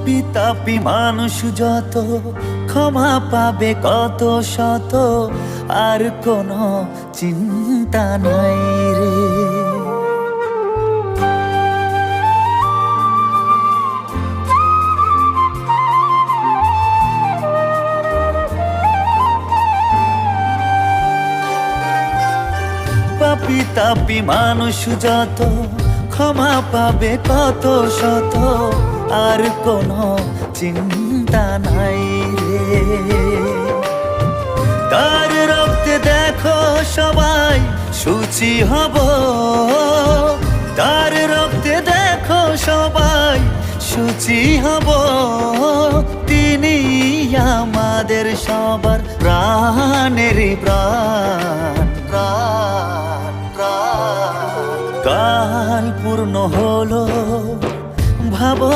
পাপী তাপী মানুষ যত ক্ষমা পাবে কত শত, আর কোনো চিন্তা নাই রে। পাপী তাপী মানুষ যত ক্ষমা পাবে কত শত, আর কোনো চিন্তা নাই রে। তার রক্তে দেখো সবাই সূচি হব, তার রক্তে দেখো সবাই সূচি হব। তিনি আমাদের সবার প্রাণের প্রাণ প্রাণ প্রাণ। কাল পূর্ণ হলো ভাবো